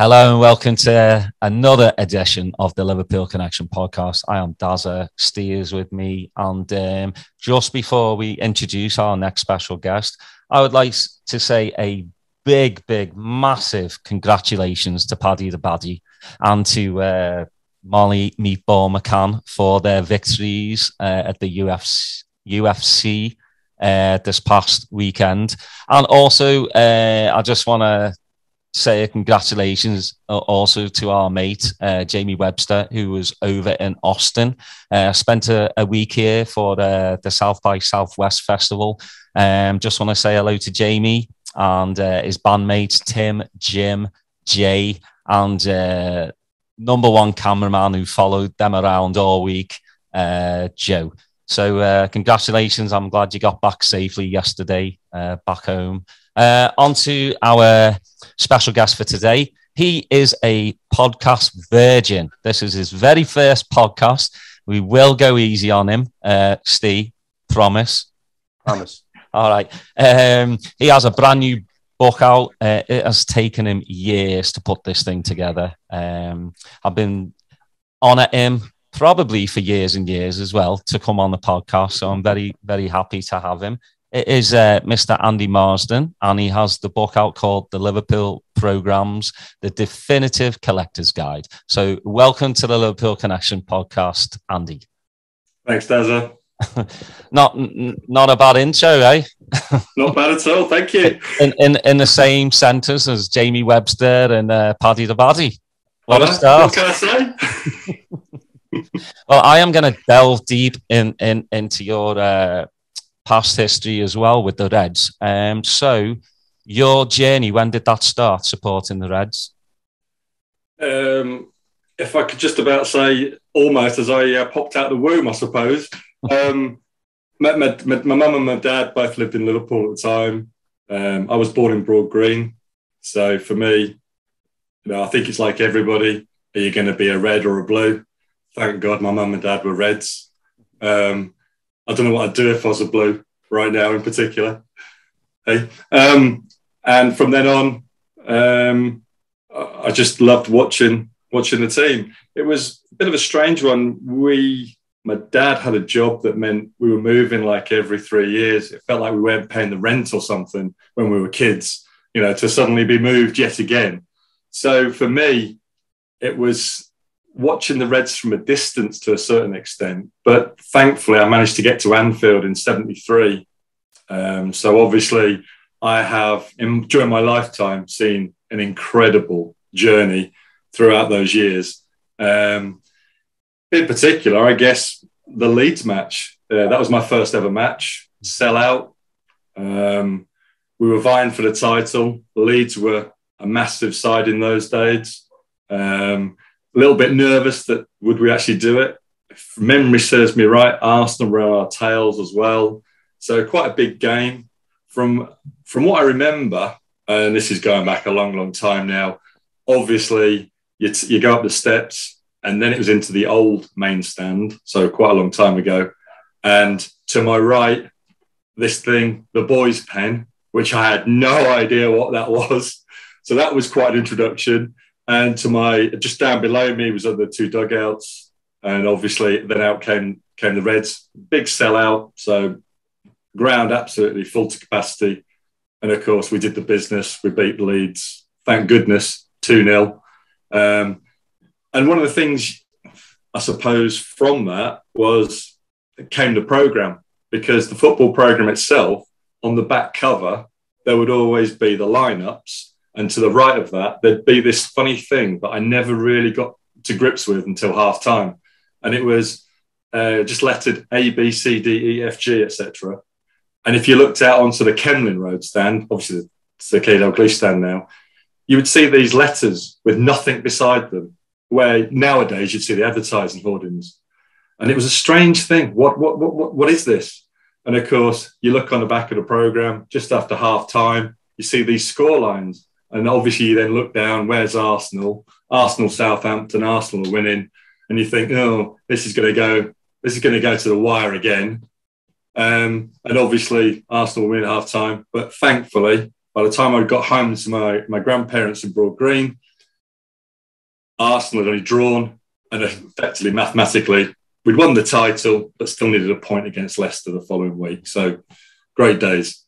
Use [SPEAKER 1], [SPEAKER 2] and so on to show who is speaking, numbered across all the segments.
[SPEAKER 1] Hello and welcome to another edition of the Liverpool Connection podcast. I am Daz and Steve with me, and just before we introduce our next special guest, I would like to say a big, massive congratulations to Paddy the Baddy and to Molly Meatball McCann for their victories at the UFC this past weekend. And also, I just want to say congratulations also to our mate, Jamie Webster, who was over in Austin. Spent a week here for the South by Southwest Festival. Just want to say hello to Jamie and his bandmates, Tim, Jim, Jay, and number one cameraman who followed them around all week, Joe. So congratulations. I'm glad you got back safely yesterday, back home. On to our special guest for today. He is a podcast virgin. This is his very first podcast. We will go easy on him. Steve, promise.
[SPEAKER 2] Promise.
[SPEAKER 1] All right. He has a brand new book out. It has taken him years to put this thing together. I've been on at him probably for years and years as well to come on the podcast. So I'm very, very happy to have him. It is Mr. Andy Marsden, and he has the book out called The Liverpool Programmes, The Definitive Collector's Guide. So welcome to the Liverpool Connection podcast, Andy.
[SPEAKER 2] Thanks, Dazza.
[SPEAKER 1] Not a bad intro, eh?
[SPEAKER 2] Not bad at all, thank you.
[SPEAKER 1] In the same sentence as Jamie Webster and Paddy the Baddy. What a start.
[SPEAKER 2] What can I say?
[SPEAKER 1] Well, I am going to delve deep into your past history as well with the Reds. So your journey, when did that start, supporting the Reds?
[SPEAKER 2] If I could just about say almost as I popped out the womb, I suppose. My mum and my dad both lived in Liverpool at the time. I was born in Broad Green. So for me, I think it's like everybody. Are you going to be a red or a blue? Thank God my mum and dad were Reds. I don't know what I'd do if I was a blue right now in particular. Hey, and from then on, I just loved watching the team. It was a bit of a strange one. My dad had a job that meant we were moving like every 3 years. It felt like we weren't paying the rent or something when we were kids, to suddenly be moved yet again. So for me, it was watching the Reds from a distance to a certain extent, but thankfully I managed to get to Anfield in 73. So obviously I have, during my lifetime, seen an incredible journey throughout those years. In particular, I guess the Leeds match, that was my first ever match, sellout. We were vying for the title. Leeds were a massive side in those days. A little bit nervous that would we actually do it. If memory serves me right, Arsenal were on our tails as well. So quite a big game. From what I remember, and this is going back a long time now, obviously you go up the steps and then it was into the old main stand, so quite a long time ago. And to my right, this thing, the boys' pen, which I had no idea what that was. So that was quite an introduction. And just down below me was the two dugouts. And obviously then out came the Reds. Big sellout. So ground absolutely full to capacity. And of course we did the business. We beat the Leeds. Thank goodness, 2-0. And one of the things, I suppose, from that was it came the programme. Because the football programme itself, on the back cover, there would always be the lineups. And to the right of that, there'd be this funny thing that I never really got to grips with until half time. And it was just lettered A, B, C, D, E, F, G, etc. And if you looked out onto the Kenlin Road stand, obviously it's the K Dalglish stand now, you would see these letters with nothing beside them, where nowadays you'd see the advertising hoardings. And it was a strange thing. What is this? And of course, you look on the back of the programme, just after half time, you see these score lines. And obviously you then look down, where's Arsenal? Arsenal, Southampton, Arsenal are winning. And you think, oh, this is going to go to the wire again. And obviously Arsenal win at half time. But thankfully, by the time I got home to my grandparents in Broad Green, Arsenal had only drawn, and effectively, mathematically, we'd won the title, but still needed a point against Leicester the following week. So great days.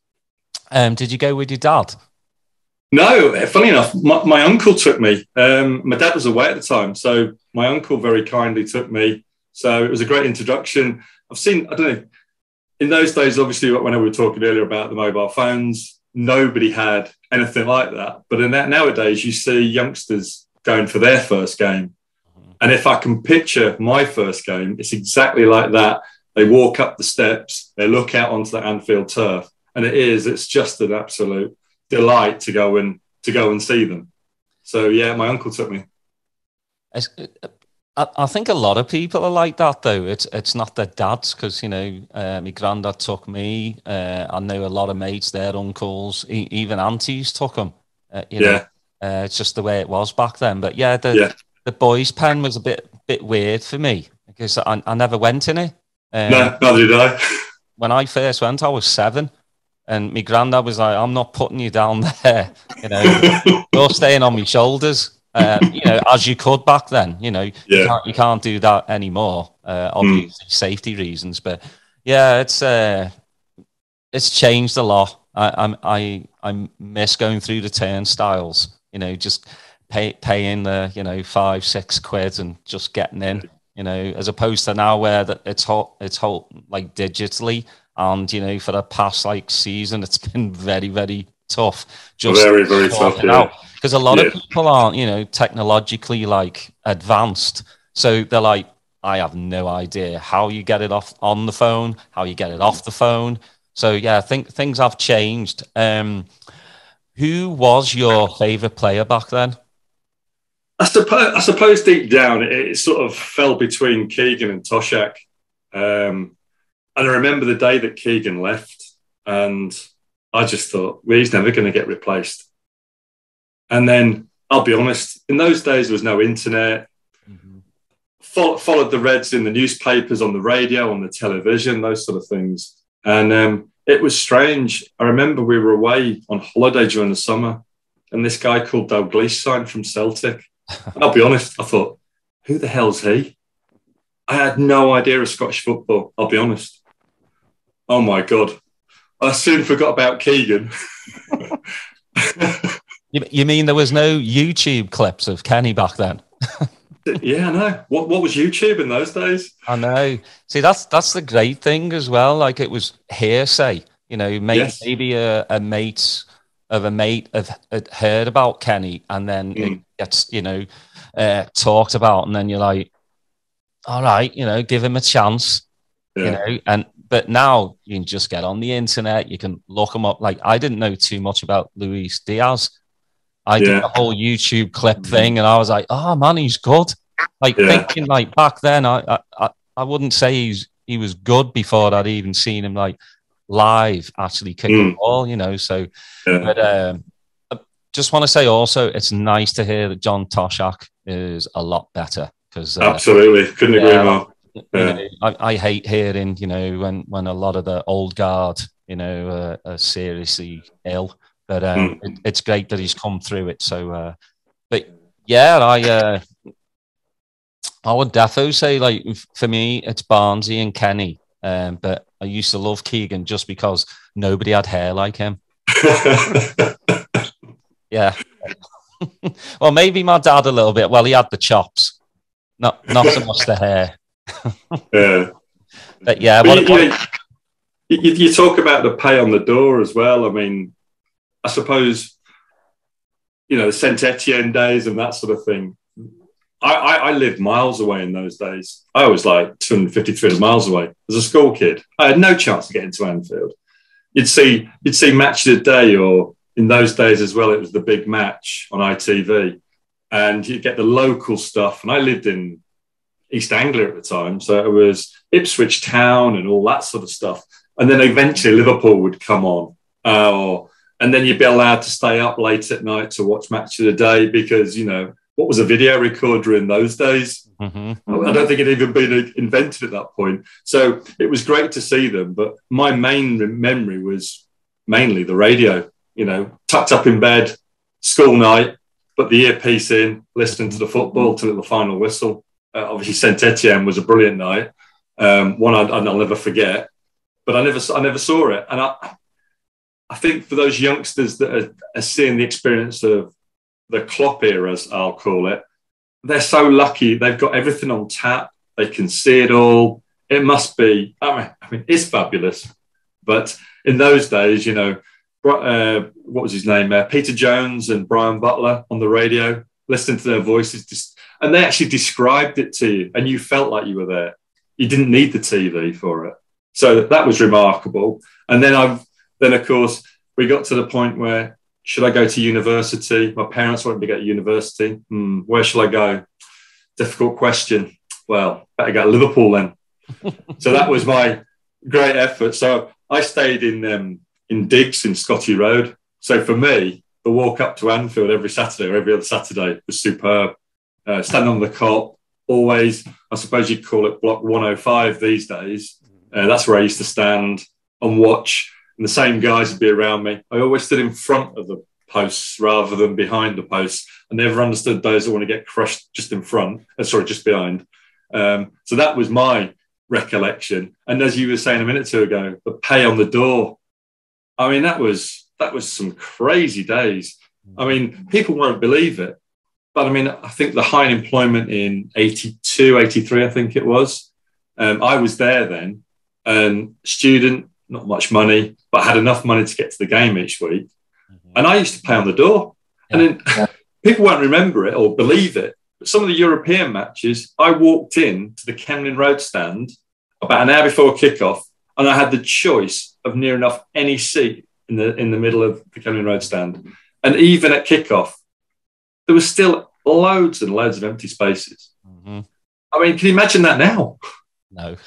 [SPEAKER 1] Did you go with your dad?
[SPEAKER 2] No, funny enough, my uncle took me. My dad was away at the time, so my uncle very kindly took me. So it was a great introduction. I've seen, I don't know, in those days, obviously, when we were talking earlier about the mobile phones, nobody had anything like that. But in that nowadays, you see youngsters going for their first game. And if I can picture my first game, it's exactly like that. They walk up the steps, they look out onto the Anfield turf, and it's just an absolute delight to go and see them. So yeah, my uncle took me.
[SPEAKER 1] I think a lot of people are like that though. It's not their dads, because my granddad took me. I know a lot of mates, their uncles, even aunties took them. It's just the way it was back then. But yeah, the boys' pen was a bit weird for me, because I never went in it.
[SPEAKER 2] No, neither did I.
[SPEAKER 1] When I first went, I was 7. And my granddad was like, "I'm not putting you down there. You're staying on my shoulders." As you could back then. You can't do that anymore. Obviously, safety reasons. But yeah, it's changed a lot. I miss going through the turnstiles. Just paying the £5-6 quid and just getting in. As opposed to now where it's whole like digitally. And, for the past season, it's been very, very tough. Just
[SPEAKER 2] very, very tough.
[SPEAKER 1] Because a lot of people aren't, technologically advanced. So they're like, I have no idea how you get it off on the phone, how you get it off the phone. So yeah, I think things have changed. Who was your favourite player back then?
[SPEAKER 2] I suppose deep down, it sort of fell between Keegan and Toshak. And I remember the day that Keegan left, and I just thought, well, he's never going to get replaced. And then, I'll be honest, in those days, there was no internet. Mm-hmm. Followed the Reds in the newspapers, on the radio, on the television, those sort of things. And it was strange. I remember we were away on holiday during the summer, and this guy called Dalglish signed from Celtic. I'll be honest, I thought, who the hell's he? I had no idea of Scottish football, I'll be honest. Oh my God. I soon forgot about Keegan.
[SPEAKER 1] You mean there was no YouTube clips of Kenny back then?
[SPEAKER 2] Yeah, I know. What was YouTube in those days?
[SPEAKER 1] I know. See, that's the great thing as well. It was hearsay. Maybe a mate had heard about Kenny, and then it gets, talked about, and then you're like, all right, give him a chance, but now you can just get on the internet, you can look him up. I didn't know too much about Luis Diaz. I did the whole YouTube clip thing, and I was like, oh man, he's good. Thinking back then, I wouldn't say he was good before I'd even seen him live actually kick the ball, so but I just want to say also, it's nice to hear that John Toshak is a lot better.
[SPEAKER 2] Absolutely, couldn't agree more.
[SPEAKER 1] I hate hearing, when a lot of the old guard, are seriously ill. But it's great that he's come through it. So, but yeah, I would definitely say, for me, it's Barnesy and Kenny. But I used to love Keegan just because nobody had hair like him. Yeah. Well, maybe my dad a little bit. Well, he had the chops. Not so much the hair.
[SPEAKER 2] Yeah.
[SPEAKER 1] But yeah.
[SPEAKER 2] You talk about the pay on the door as well. I mean, I suppose, the Saint Etienne days and that sort of thing. I lived miles away in those days. I was 250, 300 miles away as a school kid. I had no chance to get into Anfield. You'd see Match of the Day, or in those days as well, it was the Big Match on ITV. And you get the local stuff. And I lived in East Anglia at the time. So it was Ipswich Town and all that sort of stuff. And then eventually Liverpool would come on. And then you'd be allowed to stay up late at night to watch Match of the Day because, what was a video recorder in those days? Mm-hmm. I don't think it had even been invented at that point. So it was great to see them. But my main memory was mainly the radio, tucked up in bed, school night, put the earpiece in, listening to the football till the final whistle. Obviously, Saint Etienne was a brilliant night, one I'll never forget. But I never saw it, and I think for those youngsters that are seeing the experience of the Klopp era, as I'll call it, they're so lucky. They've got everything on tap. They can see it all. It must be. I mean, it's fabulous. But in those days, you know, what was his name? Peter Jones and Brian Butler on the radio, listening to their voices, and they actually described it to you, and you felt like you were there. You didn't need the TV for it. So that was remarkable. And then of course, we got to the point where, should I go to university? My parents wanted me to go to university. Where shall I go? Difficult question. Well, better go to Liverpool then. So that was my great effort. So I stayed in Diggs in Scotty Road. So for me, the walk up to Anfield every Saturday or every other Saturday was superb. Standing on the Kop, always, I suppose you'd call it block 105 these days. That's where I used to stand and watch, and the same guys would be around me. I always stood in front of the posts rather than behind the posts. I never understood those that want to get crushed just in front, just behind. So that was my recollection. And as you were saying a minute or two ago, the pay on the door. I mean, that was some crazy days. I mean, people won't believe it. But I mean, I think the high unemployment in 82, 83, I think it was. I was there then. And student, not much money, but had enough money to get to the game each week. And I used to pay on the door. Yeah. And then people won't remember it or believe it, but some of the European matches, I walked in to the Kemlyn Road stand about an hour before kickoff, and I had the choice of near enough any seat in the middle of the Kemlyn Road stand. And even at kickoff, there was still loads and loads of empty spaces. I mean, can you imagine that now?
[SPEAKER 1] No.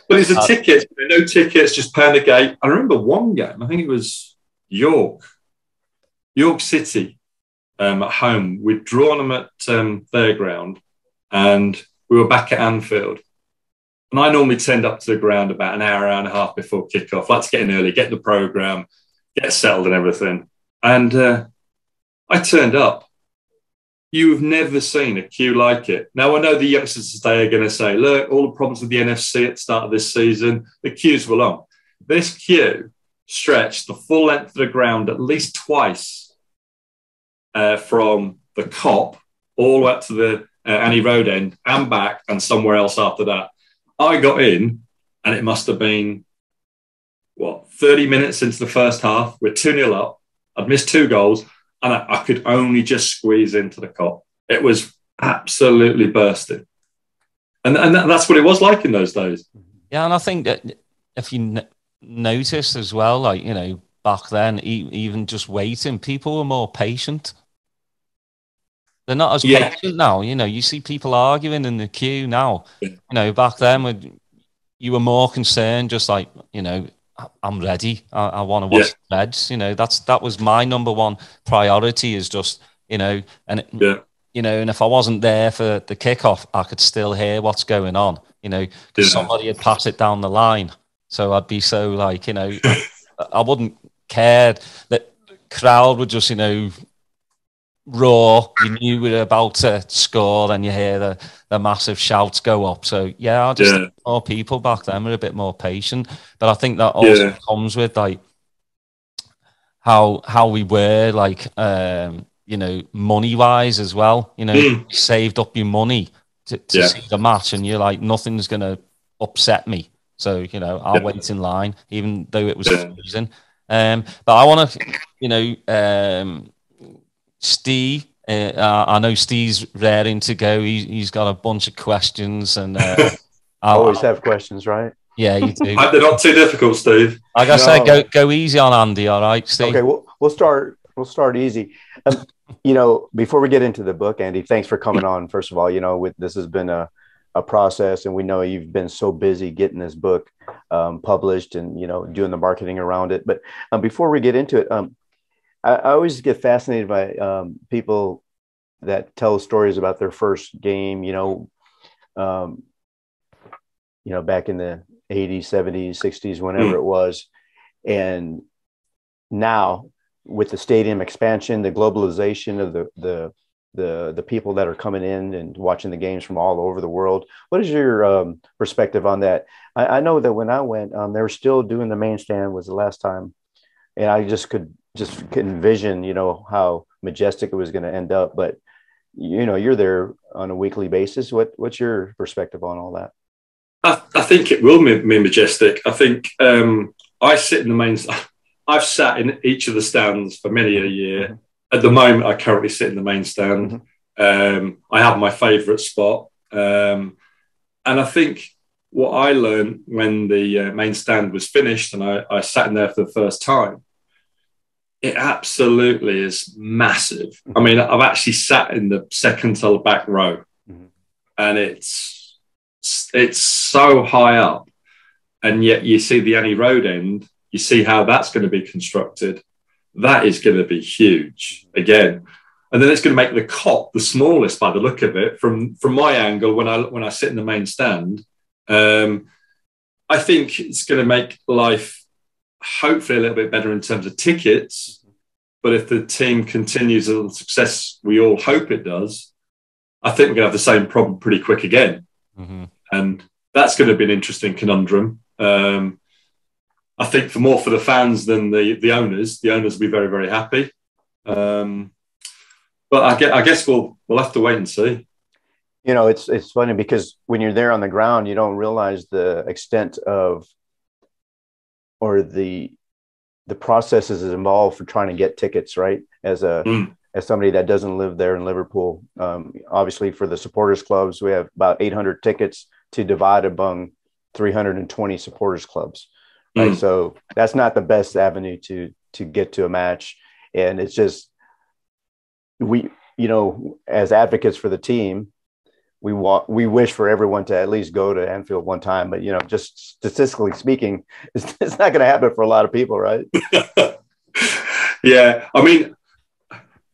[SPEAKER 2] But it's a ticket, no tickets, just paying the gate. I remember one game, I think it was York City at home. We'd drawn them at their ground, and we were back at Anfield. And I normally turned up to the ground about an hour and a half before kickoff. Like to get in early, get the programme, get settled and everything. And I turned up. You've never seen a queue like it. Now, I know the youngsters today are going to say, look, all the problems with the NFC at the start of this season, the queues were long. This queue stretched the full length of the ground at least twice from the Kop all the way up to the Annie Road end and back and somewhere else after that. I got in and it must have been, 30 minutes into the first half. We're 2-0 up. I'd missed 2 goals. And I could only just squeeze into the Kop. It was absolutely bursting. And that's what it was like in those days.
[SPEAKER 1] Yeah, and I think that if you notice as well, like, you know, back then, even just waiting, people were more patient. They're not as patient now. You know, you see people arguing in the queue now. Yeah. You know, back then, you were more concerned, just like, you know, I'm ready. I want to watch the Reds. You know, that was my number one priority, is just, you know, and you know, and if I wasn't there for the kickoff, I could still hear what's going on, you know, because somebody had passed it down the line. So I'd be so like, you know, I wouldn't care that the crowd would just, you know, roar. You knew we were about to score, and you hear the massive shouts go up. So yeah, I just think more people back then were a bit more patient. But I think that also comes with like how we were, like you know, money wise as well. You know, you saved up your money to see the match, and you're like, nothing's gonna upset me. So, you know, I'll wait in line, even though it was freezing. But I want to, you know, Steve, I know Steve's raring to go. He's got a bunch of questions, and I
[SPEAKER 3] always have questions, right?
[SPEAKER 1] Yeah, you do.
[SPEAKER 2] They're not too difficult, Steve.
[SPEAKER 1] Like I said, go easy on Andy. All right, Steve.
[SPEAKER 3] Okay, we'll start easy. You know, before we get into the book, Andy, thanks for coming on. First of all, you know, this has been a process, and we know you've been so busy getting this book published and, you know, doing the marketing around it. But before we get into it, I always get fascinated by people that tell stories about their first game, you know, back in the 80s, 70s, 60s, whenever it was. And now with the stadium expansion, the globalization of the people that are coming in and watching the games from all over the world. What is your perspective on that? I know that when I went, they were still doing the main stand was the last time. And I could envision, how majestic it was going to end up. But, you're there on a weekly basis. What's your perspective on all that?
[SPEAKER 2] I think it will be majestic. I think I sit in the main. I've sat in each of the stands for many a year. Mm-hmm. At the moment, I currently sit in the main stand. Mm-hmm. I have my favourite spot. And I think what I learned when the main stand was finished and I sat in there for the first time, it absolutely is massive. Mm-hmm. I mean, I've actually sat in the second to the back row, mm-hmm. and it's so high up. And yet you see the Annie Road end, you see how that's going to be constructed. That is going to be huge again. And then it's going to make the cop the smallest by the look of it from my angle when I sit in the main stand. I think it's going to make life hopefully a little bit better in terms of tickets. But if the team continues the success we all hope it does, I think we're going to have the same problem pretty quick again. Mm-hmm. And that's going to be an interesting conundrum. I think for the fans than the owners. The owners will be very, very happy. But I guess we'll have to wait and see.
[SPEAKER 3] It's funny because when you're there on the ground, you don't realize the extent of or the processes involved for trying to get tickets, right? As somebody that doesn't live there in Liverpool, obviously for the supporters clubs, we have about 800 tickets to divide among 320 supporters clubs. Right. So that's not the best avenue to get to a match. And it's just, we, as advocates for the team, we wish for everyone to at least go to Anfield one time, but just statistically speaking, it's not going to happen for a lot of people, right?
[SPEAKER 2] Yeah. I mean,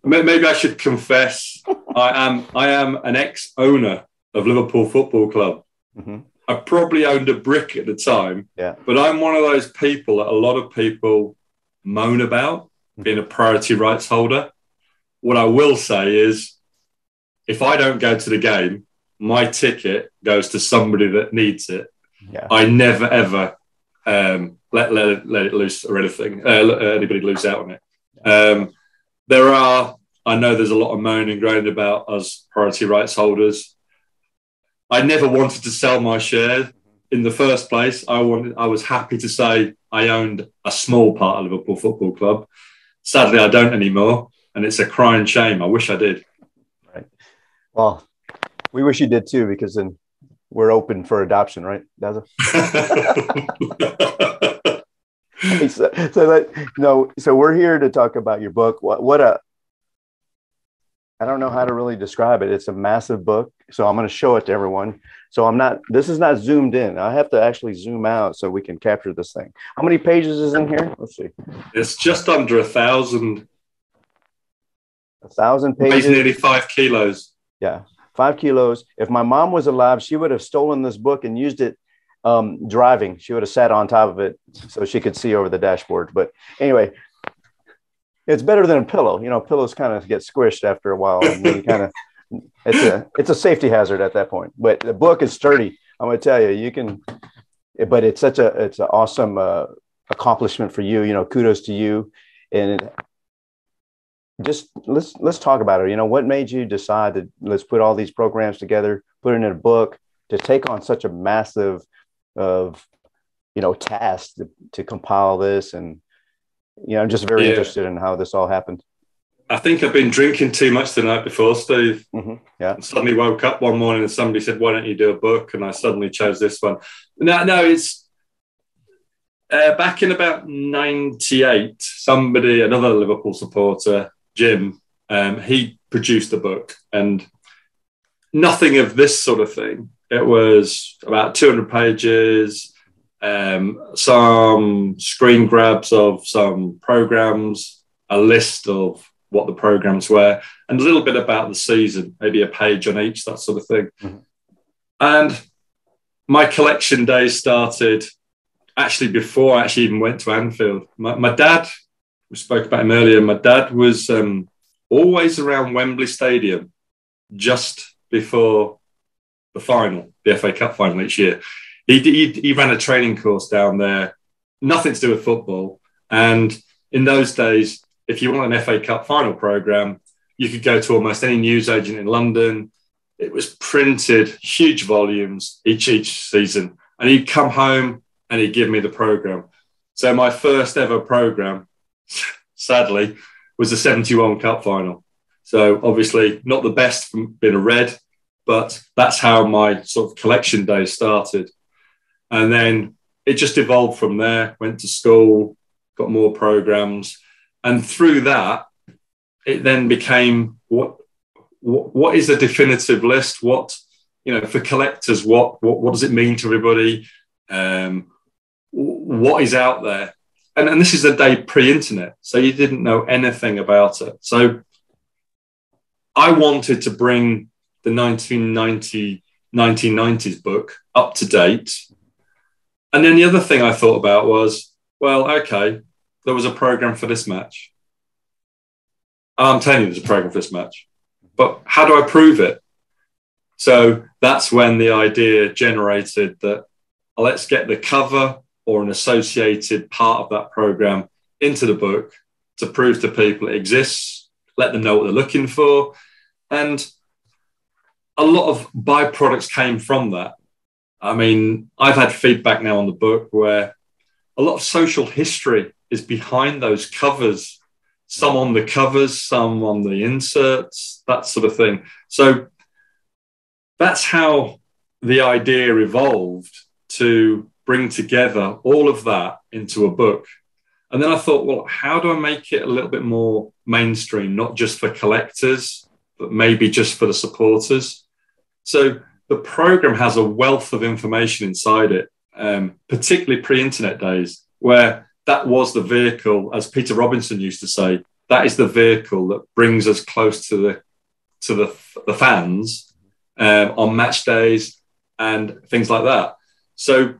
[SPEAKER 2] maybe I should confess, I am an ex-owner of Liverpool Football Club. Mm-hmm. I probably owned a brick at the time, but I'm one of those people that a lot of people moan about being a priority rights holder. What I will say is, if I don't go to the game, my ticket goes to somebody that needs it. Yeah. I never, ever let it loose or anything, let anybody lose out on it. I know there's a lot of moaning and groaning about us priority rights holders. I never wanted to sell my share in the first place. I was happy to say I owned a small part of Liverpool Football Club. Sadly, I don't anymore, and it's a crying shame. I wish I did.
[SPEAKER 3] Right. Well, we wish you did too, because then we're open for adoption, right, Daz? So we're here to talk about your book. I don't know how to really describe it. It's a massive book. So I'm going to show it to everyone. So this is not zoomed in. I have to actually zoom out so we can capture this thing. How many pages is in here? Let's see.
[SPEAKER 2] It's just under 1,000.
[SPEAKER 3] 1,000 pages.
[SPEAKER 2] Weighs nearly 5 kilos.
[SPEAKER 3] Yeah, 5 kilos. If my mom was alive, she would have stolen this book and used it driving. She would have sat on top of it so she could see over the dashboard. But anyway, it's better than a pillow. Pillows kind of get squished after a while. And you it's a safety hazard at that point. But the book is sturdy. I'm going to tell you, but it's an awesome accomplishment for you. Kudos to you. And just let's talk about it. What made you decide that let's put all these programs together, put it in a book, to take on such a massive task to compile this? And I'm just very interested in how this all happened.
[SPEAKER 2] I think I've been drinking too much the night before, Steve.
[SPEAKER 3] Mm-hmm. Yeah.
[SPEAKER 2] I suddenly woke up one morning and somebody said, "Why don't you do a book?" And I suddenly chose this one. No, it's back in about 98. Another Liverpool supporter, Jim, he produced a book, and nothing of this sort of thing. It was about 200 pages. Some screen grabs of some programs, a list of what the programs were, and a little bit about the season, maybe a page on each, that sort of thing. Mm-hmm. And my collection days started actually before I actually even went to Anfield. My dad we spoke about him earlier. My dad was always around Wembley Stadium just before the final, the FA Cup final each year. He ran a training course down there, nothing to do with football. And in those days, if you want an FA Cup final programme, you could go to almost any newsagent in London. It was printed, huge volumes each season. And he'd come home and he'd give me the programme. So my first ever programme, sadly, was the 71 Cup final. So obviously not the best from being a Red, but that's how my sort of collection days started. And then it just evolved from there, went to school, got more programmes. And through that, it then became what is a definitive list? What, you know, for collectors, what does it mean to everybody? What is out there? And this is the day pre-internet, so you didn't know anything about it. So I wanted to bring the 1990s book up to date. And then the other thing I thought about was, well, okay, there was a programme for this match. I'm telling you there's a programme for this match. But how do I prove it? So that's when the idea generated that let's get the cover or an associated part of that programme into the book to prove to people it exists, let them know what they're looking for. And a lot of byproducts came from that. I mean, I've had feedback now on the book where a lot of social history is behind those covers, some on the covers, some on the inserts, that sort of thing. So that's how the idea evolved to bring together all of that into a book. And then I thought, well, how do I make it a little bit more mainstream, not just for collectors, but maybe just for the supporters? So the programme has a wealth of information inside it, particularly pre-internet days, where that was the vehicle, as Peter Robinson used to say, that is the vehicle that brings us close to the fans on match days and things like that. So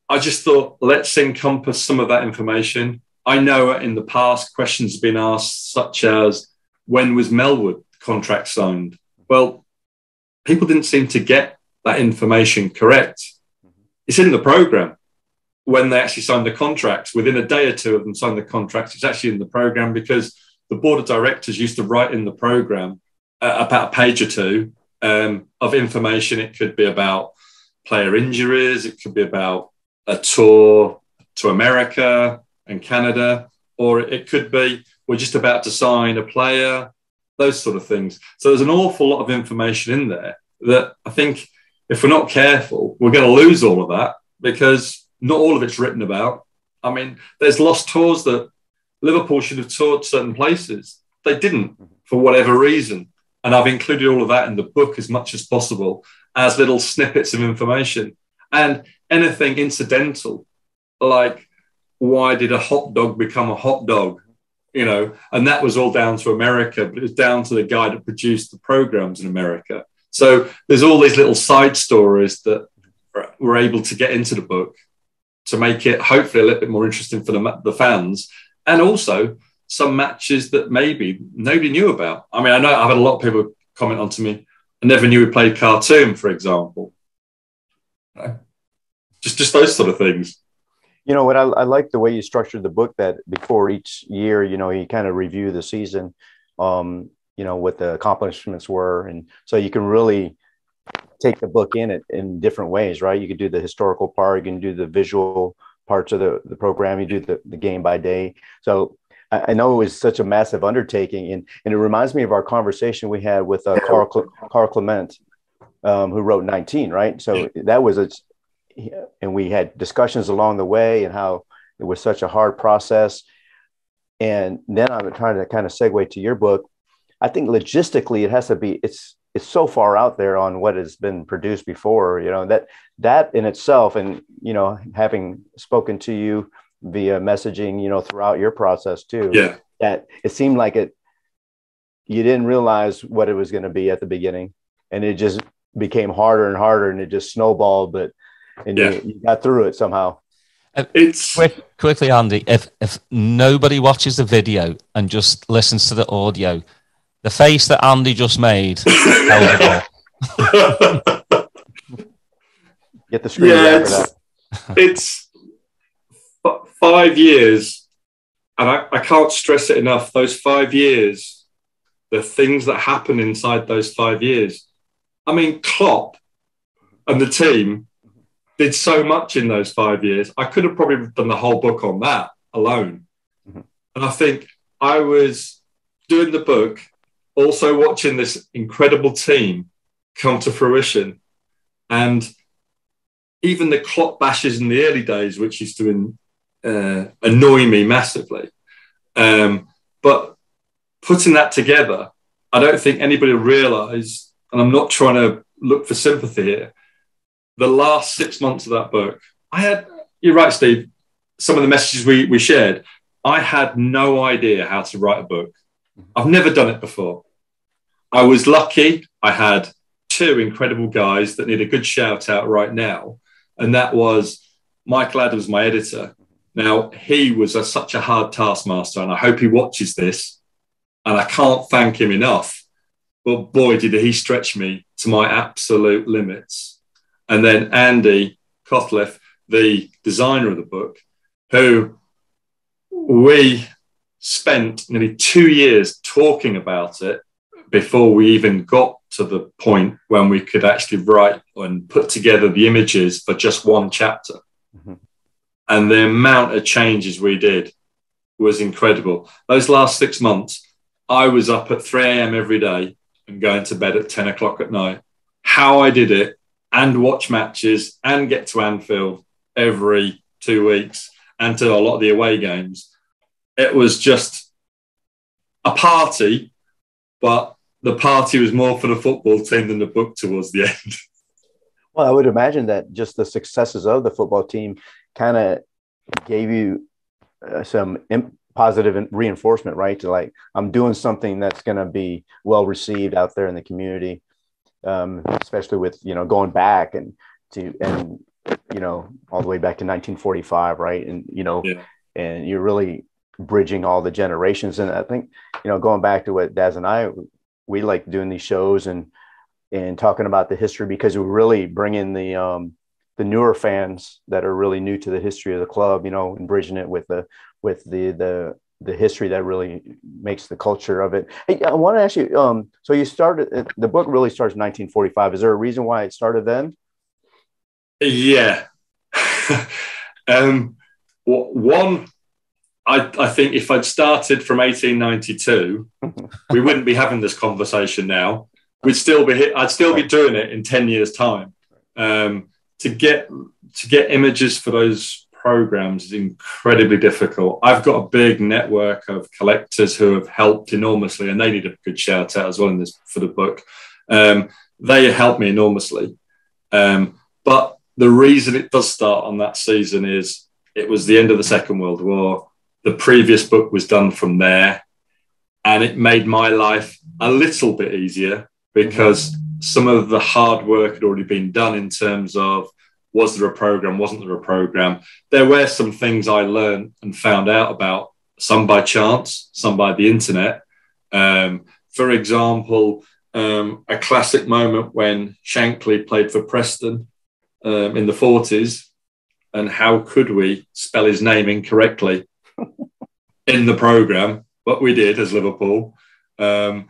[SPEAKER 2] I just thought, let's encompass some of that information. I know in the past questions have been asked, such as, when was Melwood contract signed? Well, people didn't seem to get that information correct. It's in the programme. When they actually signed the contracts, within a day or two of them signing the contracts, it's actually in the programme, because the board of directors used to write in the programme about a page or two of information. It could be about player injuries, it could be about a tour to America and Canada, or it could be we're just about to sign a player, those sort of things. So there's an awful lot of information in there that I think if we're not careful, we're going to lose all of that, because not all of it's written about. I mean, there's lost tours that Liverpool should have toured certain places. They didn't, for whatever reason. And I've included all of that in the book as much as possible as little snippets of information. And anything incidental, like why did a hot dog become a hot dog? You know, and that was all down to America, but it was down to the guy that produced the programs in America. So there's all these little side stories that we're able to get into the book to make it hopefully a little bit more interesting for the fans, and also some matches that maybe nobody knew about. I mean, I know I've had a lot of people comment on to me, I never knew we played Khartoum, for example. Just those sort of things.
[SPEAKER 3] You know what, I like the way you structured the book, that before each year, you know, you kind of review the season, you know, what the accomplishments were. And so you can really take the book in different ways, right? You could do the historical part, you can do the visual parts of the program, you do the game by day. So I know it was such a massive undertaking, and it reminds me of our conversation we had with Carl Clement, who wrote 19, right? So that was and we had discussions along the way and how it was such a hard process. And then I'm trying to kind of segue to your book. I think logistically it has to be, it's so far out there on what has been produced before, you know, that in itself, and, you know, having spoken to you via messaging, you know, throughout your process too, that it seemed like you didn't realize what it was going to be at the beginning, and it just became harder and harder, and it just snowballed, you got through it somehow.
[SPEAKER 2] It's
[SPEAKER 1] Quickly, Andy, if nobody watches the video and just listens to the audio, the face that Andy just made tells it all.
[SPEAKER 3] Get the screen grab for that.
[SPEAKER 2] It's 5 years, and I can't stress it enough. Those 5 years, the things that happen inside those 5 years. I mean, Klopp and the team did so much in those 5 years. I could have probably done the whole book on that alone. And I think I was doing the book, also watching this incredible team come to fruition. And even the Klopp bashes in the early days, which used to annoy me massively. But putting that together, I don't think anybody realised, and I'm not trying to look for sympathy here, the last 6 months of that book, you're right, Steve, some of the messages we shared, I had no idea how to write a book. I've never done it before. I was lucky. I had 2 incredible guys that need a good shout out right now. And that was Michael Adams, my editor. Now, he was such a hard taskmaster, and I hope he watches this, and I can't thank him enough. But boy, did he stretch me to my absolute limits. And then Andy Cotliff, the designer of the book, who we spent nearly 2 years talking about it before we even got to the point when we could actually write and put together the images for just one chapter. And the amount of changes we did was incredible. Those last 6 months, I was up at 3 a.m. every day and going to bed at 10 o'clock at night. How I did it, and watch matches and get to Anfield every 2 weeks and to a lot of the away games. It was just a party, but the party was more for the football team than the book towards the end.
[SPEAKER 3] Well, I would imagine that just the successes of the football team kind of gave you some positive reinforcement, right? To like, I'm doing something that's going to be well received out there in the community. Especially with, going back and all the way back to 1945, right? And, and you're really bridging all the generations. And I think, going back to what Daz and I, we like doing these shows and talking about the history, because we really bring in the newer fans that are really new to the history of the club, and bridging it with the history that really makes the culture of it. Hey, I want to ask you, so you started, the book really starts in 1945. Is there a reason why it started then?
[SPEAKER 2] Yeah. One, I think if I'd started from 1892, we wouldn't be having this conversation now. I'd still be doing it in 10 years' time. To get images for those programs is incredibly difficult. I've got a big network of collectors who have helped enormously, and they need a good shout out as well in this for the book. They helped me enormously. But the reason it does start on that season is it was the end of the Second World War. The previous book was done from there, and it made my life a little bit easier because some of the hard work had already been done in terms of, was there a program? Wasn't there a program? There were some things I learned and found out about, some by chance, some by the internet. For example, a classic moment when Shankly played for Preston in the 40s, and how could we spell his name incorrectly in the program? But we did as Liverpool. And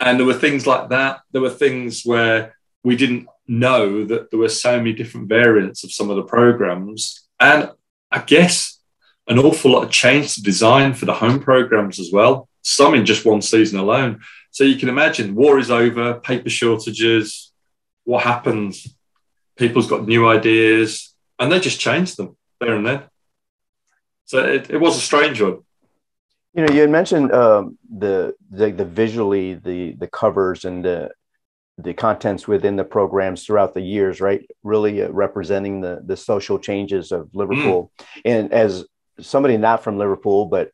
[SPEAKER 2] there were things like that. There were things where we didn't know that there were so many different variants of some of the programs, and I guess an awful lot of change to design for the home programs as well, some in just one season alone. So you can imagine, war is over, paper shortages, what happens? People's got new ideas, and they just changed them there and then. So it was a strange one.
[SPEAKER 3] You had mentioned the visually the covers and the contents within the programs throughout the years, right? Really representing the social changes of Liverpool. And as somebody not from Liverpool, but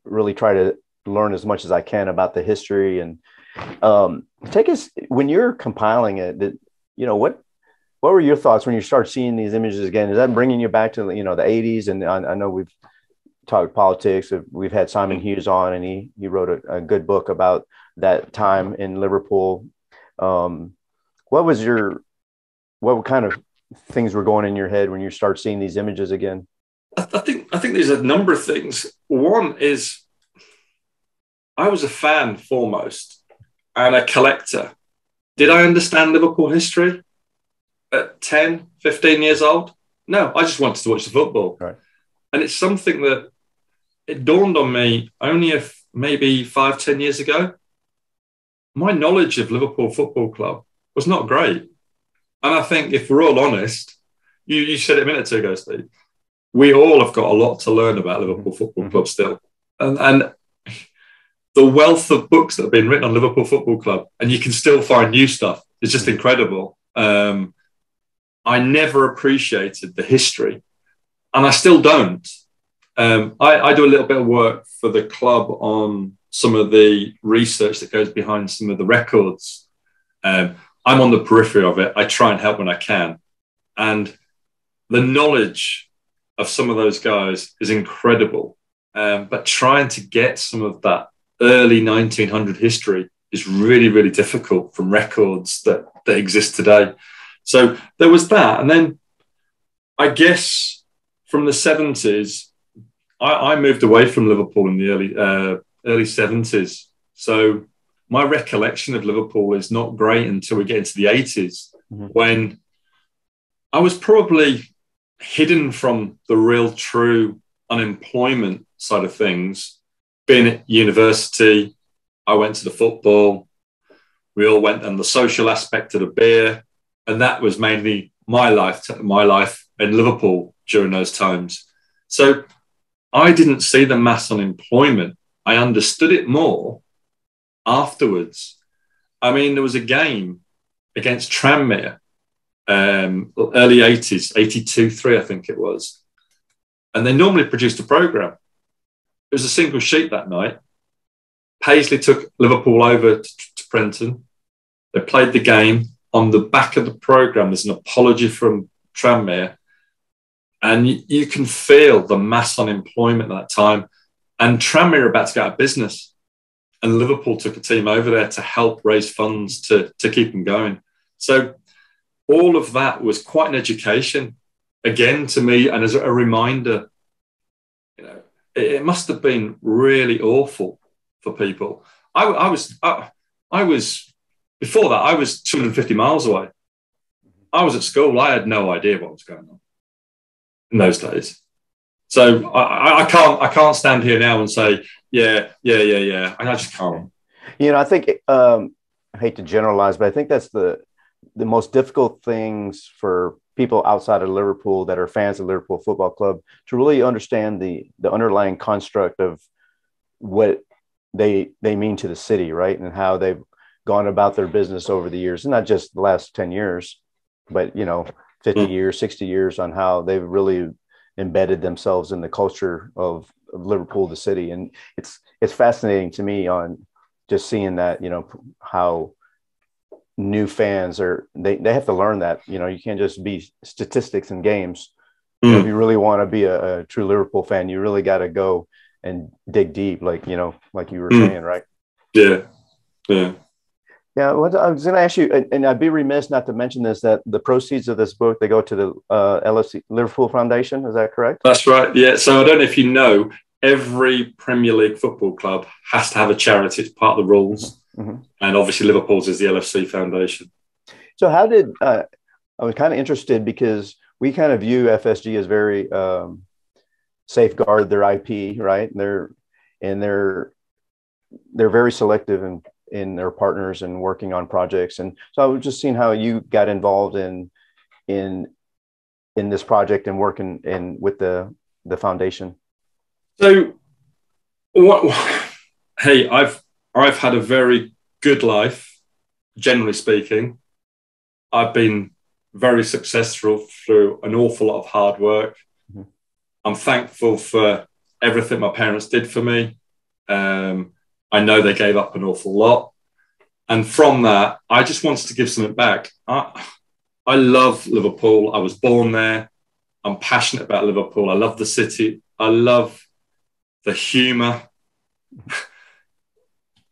[SPEAKER 3] really try to learn as much as I can about the history, and take us, when you're compiling it, what what were your thoughts when you start seeing these images again? Is that bringing you back to, you know, the 80s? And I know we've talked politics. We've had Simon Hughes on, and he wrote a good book about that time in Liverpool. What kind of things were going in your head when you start seeing these images again?
[SPEAKER 2] I think there's a number of things. One is I was a fan foremost and a collector. Did I understand Liverpool history at 10, 15 years old? No, I just wanted to watch the football.
[SPEAKER 3] Right.
[SPEAKER 2] And it's something that it dawned on me only maybe 5, 10 years ago. My knowledge of Liverpool Football Club was not great. And I think if we're all honest, you said it a minute ago, Steve, we all have got a lot to learn about Liverpool Football Club still. And the wealth of books that have been written on Liverpool Football Club, and you can still find new stuff, is just incredible. I never appreciated the history, and I still don't. I do a little bit of work for the club on some of the research that goes behind some of the records. I'm on the periphery of it. I try and help when I can. And the knowledge of some of those guys is incredible. But trying to get some of that early 1900 history is really, really difficult from records that exist today. So there was that. And then I guess from the 70s, I moved away from Liverpool in the early 70s. So my recollection of Liverpool is not great until we get into the 80s, when I was probably hidden from the real true unemployment side of things. Being at university, I went to the football. We all went on the social aspect of the beer. And that was mainly my life in Liverpool during those times. So I didn't see the mass unemployment. I understood it more afterwards. I mean, there was a game against Tranmere, early 80s, 82-3, I think it was. And they normally produced a programme. It was a single sheet that night. Paisley took Liverpool over to Prenton. They played the game. On the back of the programme, there's an apology from Tranmere. And you can feel the mass unemployment at that time. And Tranmere are about to go out of business. And Liverpool took a team over there to help raise funds to keep them going. So all of that was quite an education, again, to me, and as a reminder, you know, it must have been really awful for people. I was before that, I was 250 miles away. I was at school. I had no idea what was going on in those days. So I can't stand here now and say, yeah. I just can't.
[SPEAKER 3] You know, I think, I hate to generalize, but I think that's the most difficult things for people outside of Liverpool that are fans of Liverpool Football Club to really understand the underlying construct of what they mean to the city, right? And how they've gone about their business over the years, and not just the last 10 years, but, you know, 50 years, 60 years, on how they've really embedded themselves in the culture of Liverpool, the city. And it's fascinating to me on just seeing that, you know, how new fans they have to learn that, you know, you can't just be statistics in games. You know, if you really want to be a true Liverpool fan, you really got to go and dig deep, like, you know, like you were saying, right?
[SPEAKER 2] Yeah.
[SPEAKER 3] What I was going to ask you, and I'd be remiss not to mention this, that the proceeds of this book, they go to the LFC Liverpool Foundation. Is that correct?
[SPEAKER 2] That's right. Yeah. So I don't know if you know, every Premier League football club has to have a charity. It's part of the rules. And obviously Liverpool's is the LFC Foundation. So how did,
[SPEAKER 3] I was kind of interested because we kind of view FSG as very safeguard their IP, right? They're very selective in their partners and working on projects. And so I was just seeing how you got involved in this project and working with the foundation.
[SPEAKER 2] So hey, I've had a very good life, generally speaking. I've been very successful through an awful lot of hard work. I'm thankful for everything my parents did for me. I know they gave up an awful lot. And from that, I just wanted to give something back. I I love Liverpool. I was born there. I'm passionate about Liverpool. I love the city. I love the humour.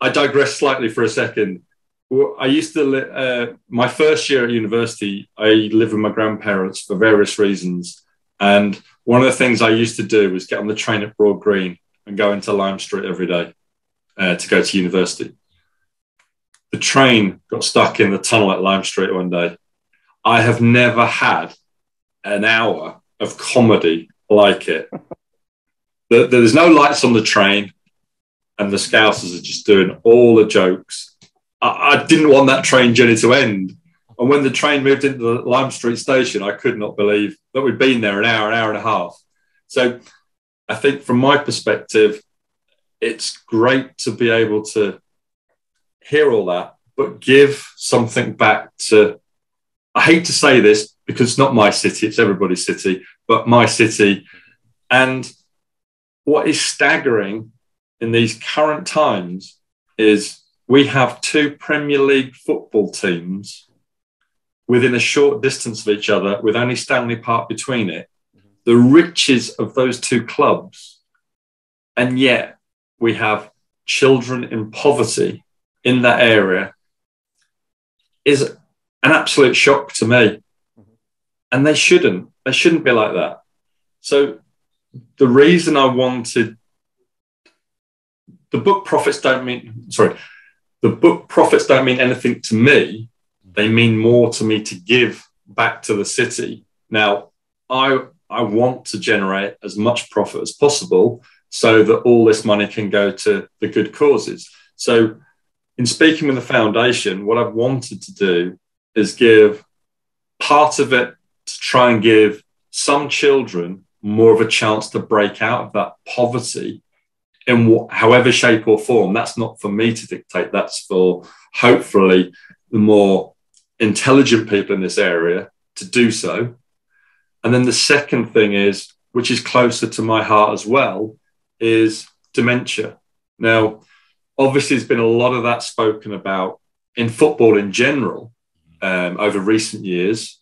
[SPEAKER 2] I digress slightly for a second. I used to, my first year at university, I lived with my grandparents for various reasons. And one of the things I used to do was get on the train at Broad Green and go into Lime Street every day to go to university. The train got stuck in the tunnel at Lime Street one day. I have never had an hour of comedy like it. There's no lights on the train, and the Scousers are just doing all the jokes. I didn't want that train journey to end. And when the train moved into the Lime Street station, I could not believe that we'd been there an hour and a half. So I think from my perspective, it's great to be able to hear all that, but give something back to, I hate to say this because it's not my city, it's everybody's city, but my city. And what is staggering in these current times is we have two Premier League football teams within a short distance of each other with only Stanley Park between it. The riches of those two clubs. And yet we have children in poverty in that area is an absolute shock to me. And they shouldn't be like that. So the reason I wanted the book profits don't mean anything to me. They mean more to me to give back to the city. Now, I want to generate as much profit as possible so that all this money can go to the good causes. So in speaking with the foundation, what I've wanted to do is give part of it to try and give some children more of a chance to break out of that poverty in however shape or form. That's not for me to dictate. That's for hopefully the more intelligent people in this area to do so. And then the second thing is, which is closer to my heart as well, is dementia. Now, obviously, there's been a lot of that spoken about in football in general over recent years.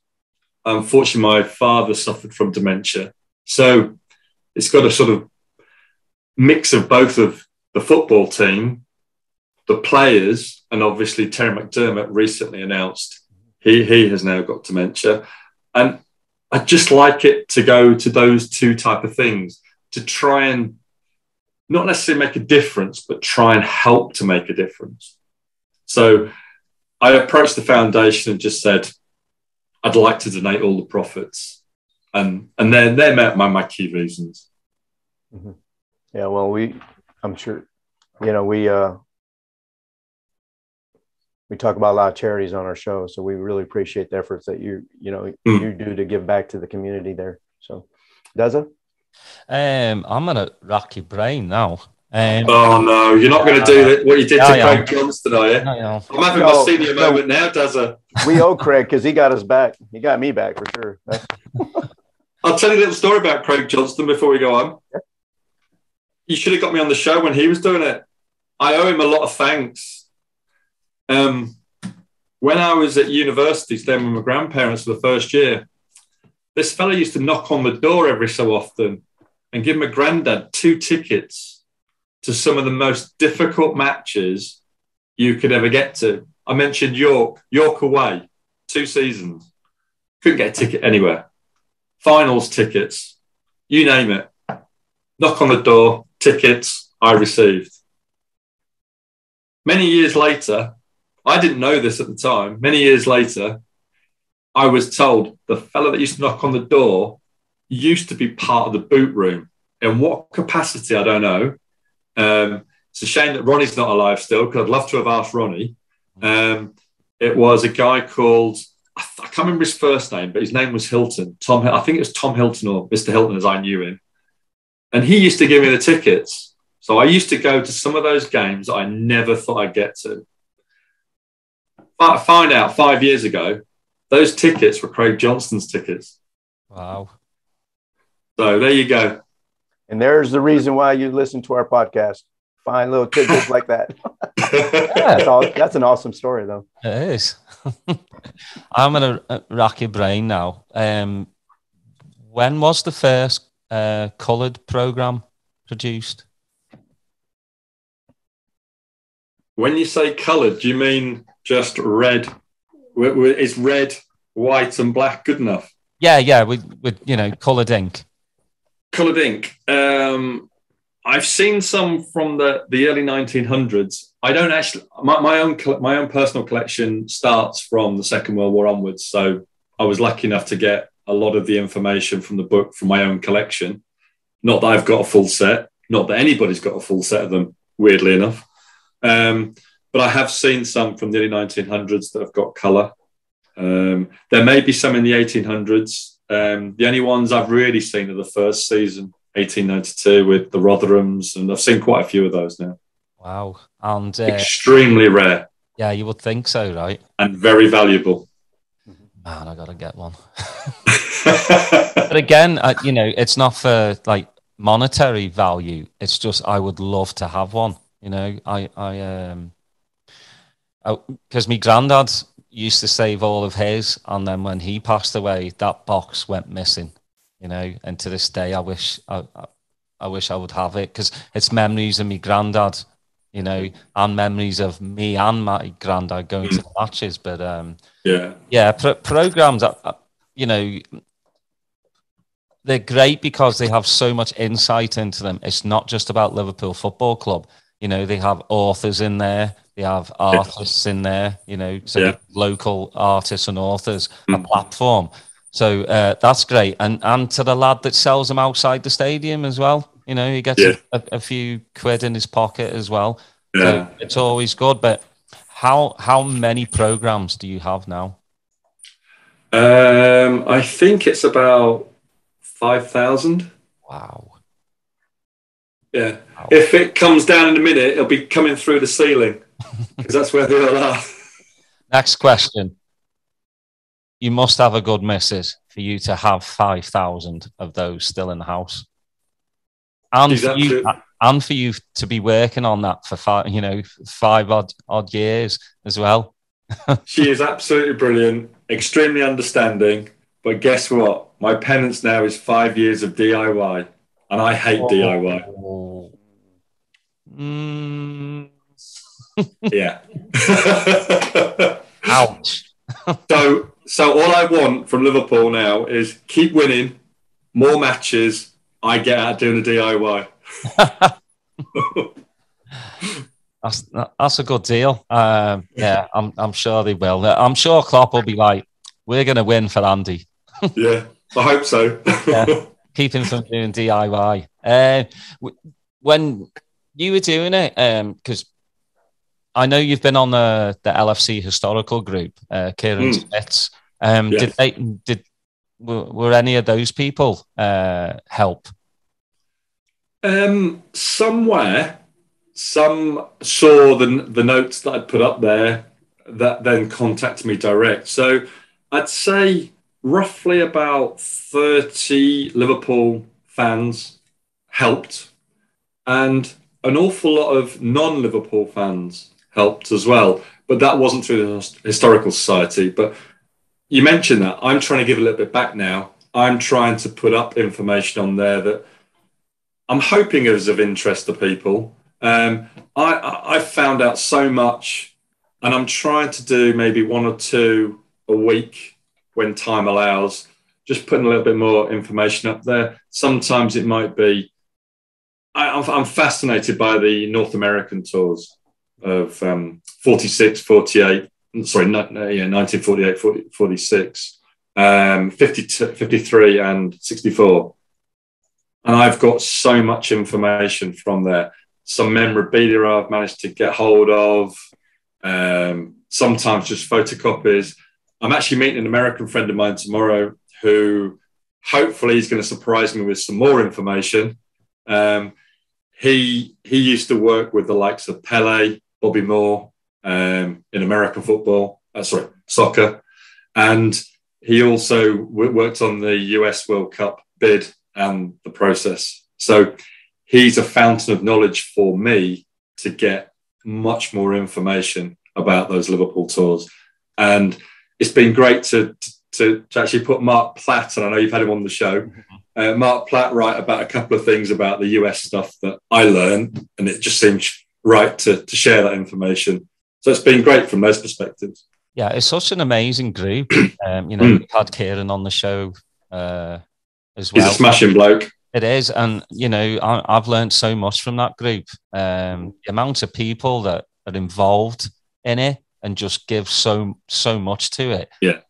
[SPEAKER 2] Unfortunately, my father suffered from dementia. So it's got a sort of mix of both of the football team, the players, and obviously Terry McDermott recently announced he has now got dementia. And I'd just like it to go to those two type of things, to try and not necessarily make a difference, but try and help to make a difference. So I approached the foundation and just said, I'd like to donate all the profits. And they're my key reasons.
[SPEAKER 3] Mm-hmm. Yeah, well, I'm sure, we talk about a lot of charities on our show, so we really appreciate the efforts that you do to give back to the community there. So, Daza?
[SPEAKER 1] I'm in a rocky brain now.
[SPEAKER 2] Oh no, you're not going to do what you did to Craig Johnston, are you? I'm having my senior moment now, Daza.
[SPEAKER 3] We owe Craig because he got us back. He got me back for sure.
[SPEAKER 2] I'll tell you a little story about Craig Johnston before we go on. Yeah. You should have got me on the show when he was doing it. I owe him a lot of thanks. When I was at university staying with my grandparents for the first year, this fella used to knock on the door every so often and give my granddad 2 tickets to some of the most difficult matches you could ever get to. I mentioned York away, 2 seasons. Couldn't get a ticket anywhere. Finals tickets, you name it. Knock on the door, tickets I received. Many years later, I didn't know this at the time. Many years later, I was told the fella that used to knock on the door used to be part of the boot room. In what capacity, I don't know. It's a shame that Ronnie's not alive still, because I'd love to have asked Ronnie. It was a guy called, I can't remember his first name, but his name was Hilton. I think it was Tom Hilton or Mr. Hilton as I knew him. And he used to give me the tickets. So I used to go to some of those games that I never thought I'd get to. But I find out 5 years ago, those tickets were Craig Johnston's tickets.
[SPEAKER 1] Wow.
[SPEAKER 2] So there you go.
[SPEAKER 3] And there's the reason why you listen to our podcast. Find little tidbits like that.
[SPEAKER 1] Yeah.
[SPEAKER 3] That's an awesome story, though.
[SPEAKER 1] It is. I'm going to rack your brain now. When was the first coloured programme produced?
[SPEAKER 2] When you say coloured, do you mean just red? Is red, white, and black good enough?
[SPEAKER 1] Yeah, with coloured ink.
[SPEAKER 2] Coloured ink. I've seen some from the early 1900s. I don't actually. My own personal collection starts from the Second World War onwards. So I was lucky enough to get a lot of the information from the book from my own collection. Not that I've got a full set. Not that anybody's got a full set of them. Weirdly enough. But I have seen some from the early 1900s that have got colour. There may be some in the 1800s. The only ones I've really seen are the first season, 1892, with the Rotherhams, and I've seen quite a few of those now.
[SPEAKER 1] Wow. And
[SPEAKER 2] extremely rare.
[SPEAKER 1] Yeah, you would think so, right?
[SPEAKER 2] And very valuable.
[SPEAKER 1] Man, I got to get one. But again, it's not for like monetary value. It's just I would love to have one. Because my granddad used to save all of his, and then when he passed away, that box went missing. And to this day, I wish I would have it, because it's memories of my granddad, and memories of me and my granddad going to the matches. But programs, they're great because they have so much insight into them. It's not just about Liverpool Football Club. They have authors in there. They have artists in there, local artists and authors, a platform. So that's great. And to the lad that sells them outside the stadium as well, he gets a few quid in his pocket as well. Yeah. So it's always good. But how many programs do you have now?
[SPEAKER 2] I think it's about 5,000.
[SPEAKER 1] Wow.
[SPEAKER 2] Yeah. Wow. If it comes down in a minute, it'll be coming through the ceiling, because that's where they all are.
[SPEAKER 1] Next question. You must have a good missus for you to have 5,000 of those still in the house. And for you to be working on that for five odd years as well.
[SPEAKER 2] She is absolutely brilliant, extremely understanding. But guess what? My penance now is 5 years of DIY. And I hate DIY. Yeah.
[SPEAKER 1] Ouch.
[SPEAKER 2] So all I want from Liverpool now is keep winning, more matches. I get out doing the DIY.
[SPEAKER 1] That's a good deal. Yeah, I'm sure they will. I'm sure Klopp will be like, we're going to win for Andy.
[SPEAKER 2] Yeah, I hope so.
[SPEAKER 1] Yeah. Keep him from doing DIY. When you were doing it, because I know you've been on the LFC historical group, Kieran Smith's. Yes. Were any of those people help?
[SPEAKER 2] Somewhere, some saw the notes that I'd put up there that then contacted me direct. So I'd say roughly about 30 Liverpool fans helped, and an awful lot of non-Liverpool fans helped as well. But that wasn't through the Historical Society. But you mentioned that. I'm trying to give a little bit back now. I'm trying to put up information on there that I'm hoping is of interest to people. I found out so much, and I'm trying to do maybe one or two a week when time allows, just putting a little bit more information up there. Sometimes it might be, I'm fascinated by the North American tours of 46, 48, sorry, 1948, 46, 52, 53 and 64. And I've got so much information from there. Some memorabilia I've managed to get hold of, sometimes just photocopies. I'm actually meeting an American friend of mine tomorrow who hopefully is going to surprise me with some more information. He used to work with the likes of Pele, Bobby Moore in American football, soccer. And he also worked on the US World Cup bid and the process. So he's a fountain of knowledge for me to get much more information about those Liverpool tours. And it's been great to actually put Mark Platt, and I know you've had him on the show, Mark Platt write about a couple of things about the US stuff that I learned, and it just seems right to share that information. So it's been great from those perspectives.
[SPEAKER 1] Yeah, it's such an amazing group. We've had Kieran on the show as well.
[SPEAKER 2] He's a smashing bloke.
[SPEAKER 1] It is. And, I've learned so much from that group. The amount of people that are involved in it and just give so much to it.
[SPEAKER 2] Yeah.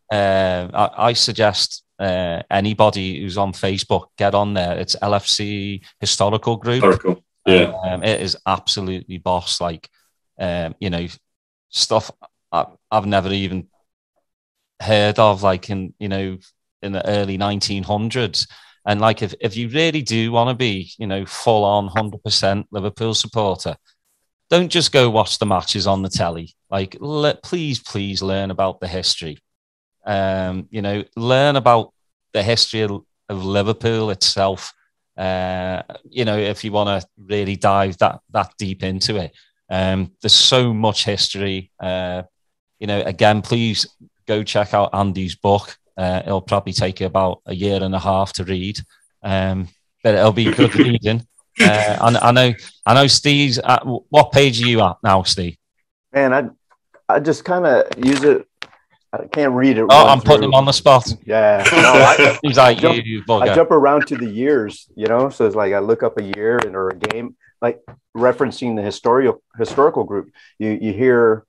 [SPEAKER 1] I suggest anybody who's on Facebook, get on there. It's LFC Historical Group.
[SPEAKER 2] Historical. Yeah.
[SPEAKER 1] It is absolutely boss. Like, stuff I've never even heard of, like in the early 1900s. And like, if you really do want to be, full on 100% Liverpool supporter, don't just go watch the matches on the telly. Like, please learn about the history. Learn about the history of Liverpool itself. If you want to really dive that deep into it, there's so much history. Again, please go check out Andy's book. It'll probably take you about a year and a half to read, but it'll be good reading. I know Steve's at, what page are you at now, Steve?
[SPEAKER 3] Man, I just kind of use it. I can't read it.
[SPEAKER 1] Oh, I'm putting him on the spot.
[SPEAKER 3] Yeah. No,
[SPEAKER 1] he's like,
[SPEAKER 3] I jump around to the years, so it's like I look up a year or a game, like referencing the historical group. You hear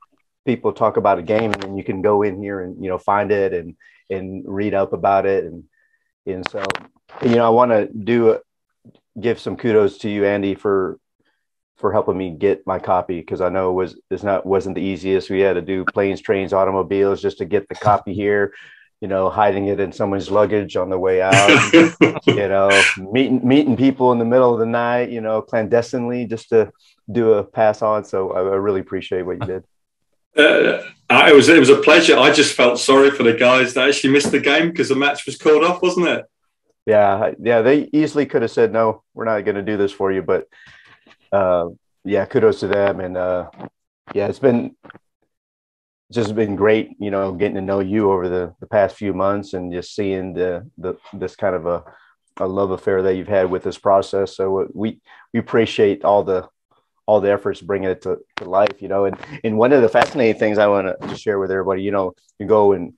[SPEAKER 3] people talk about a game, and then you can go in here and find it and read up about it, and so I want to give some kudos to you, Andy, for helping me get my copy, because I know it wasn't the easiest. We had to do planes, trains, automobiles just to get the copy here, hiding it in someone's luggage on the way out, meeting people in the middle of the night, clandestinely, just to do a pass on. So I really appreciate what you did.
[SPEAKER 2] It was a pleasure. I just felt sorry for the guys that actually missed the game because the match was called off, wasn't it?
[SPEAKER 3] Yeah. They easily could have said, no, we're not going to do this for you. But kudos to them. And it's been great, getting to know you over the past few months and just seeing this kind of a love affair that you've had with this process. So we appreciate all the efforts bringing it to life, and one of the fascinating things I want to share with everybody, you go and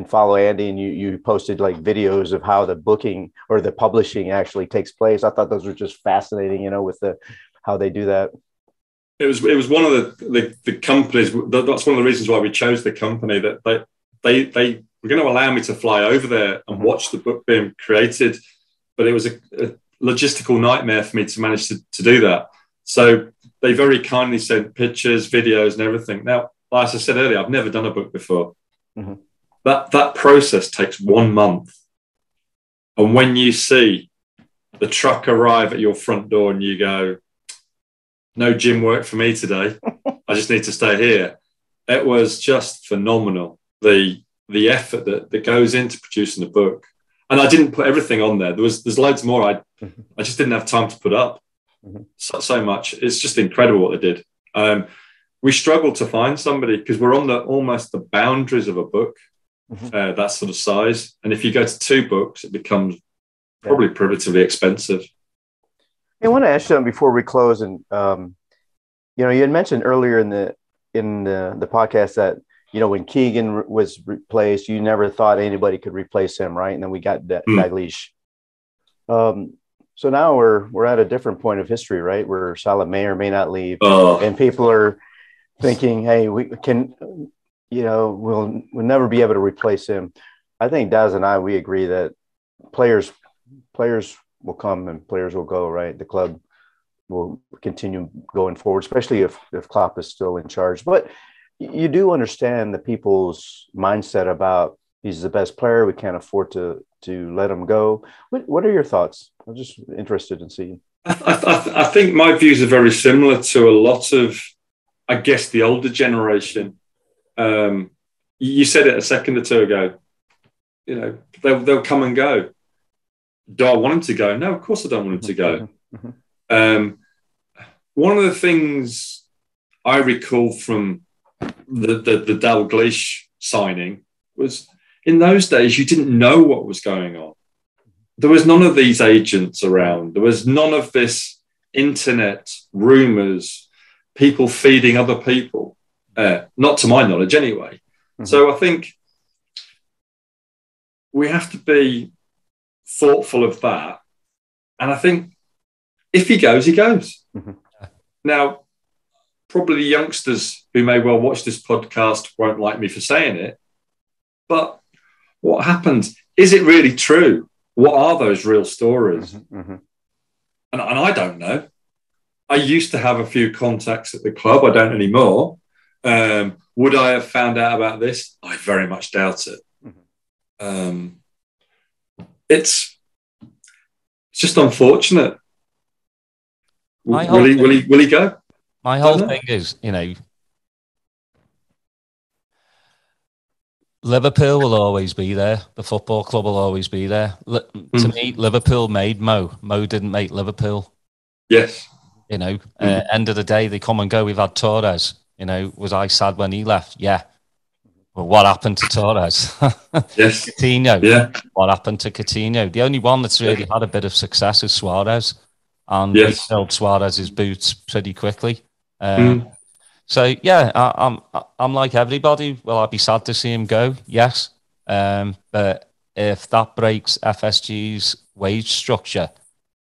[SPEAKER 3] follow Andy, and you posted like videos of how the booking or the publishing actually takes place. I thought those were just fascinating, with how they do that.
[SPEAKER 2] It was one of the companies. That's one of the reasons why we chose the company, that they were going to allow me to fly over there and watch the book being created, but it was a logistical nightmare for me to manage to do that. So they very kindly sent pictures, videos, and everything. Now, as I said earlier, I've never done a book before. Mm-hmm. That process takes 1 month. And when you see the truck arrive at your front door and you go, no gym work for me today, I just need to stay here. It was just phenomenal, the effort that goes into producing a book. And I didn't put everything on there. There's loads more I just didn't have time to put up. Mm-hmm. So much. It's just incredible what they did. We struggled to find somebody because we're on almost the boundaries of a book, that sort of size. And if you go to 2 books, it becomes probably prohibitively expensive.
[SPEAKER 3] I want to ask you something before we close. And you had mentioned earlier in the podcast that when Keegan was replaced, you never thought anybody could replace him, right? And then we got Dalglish. So now we're at a different point of history, right? Where Salah may or may not leave, and people are thinking, "Hey, we can, we'll never be able to replace him." I think Daz and we agree that players will come and players will go, right? The club will continue going forward, especially if Klopp is still in charge. But you do understand the people's mindset about he's the best player, we can't afford to let him go. What are your thoughts? I'm just interested in seeing.
[SPEAKER 2] I think my views are very similar to a lot of, I guess, the older generation. You said it a second or two ago. They'll come and go. Do I want him to go? No, of course I don't want him to go. One of the things I recall from the Dalglish signing was, in those days, you didn't know what was going on. There was none of these agents around. There was none of this internet rumours, people feeding other people. Not to my knowledge, anyway. Mm-hmm. So I think we have to be thoughtful of that. And I think if he goes, he goes. Mm-hmm. Now, probably youngsters who may well watch this podcast won't like me for saying it, but what happened? Is it really true? What are those real stories? Mm-hmm, mm-hmm. And I don't know. I used to have a few contacts at the club. I don't anymore. Would I have found out about this? I very much doubt it. Mm-hmm. It's just unfortunate. Will he go?
[SPEAKER 1] My whole thing is, Liverpool will always be there. The football club will always be there. To me, Liverpool made Mo. Mo didn't make Liverpool.
[SPEAKER 2] Yes.
[SPEAKER 1] End of the day, they come and go. We've had Torres. Was I sad when he left? Yeah. Well, what happened to Torres?
[SPEAKER 2] Yes.
[SPEAKER 1] Coutinho.
[SPEAKER 2] Yeah.
[SPEAKER 1] What happened to Coutinho? The only one that's really had a bit of success is Suarez. And he filled Suarez's boots pretty quickly. So yeah, I'm like everybody. Will I be sad to see him go? Yes, but if that breaks FSG's wage structure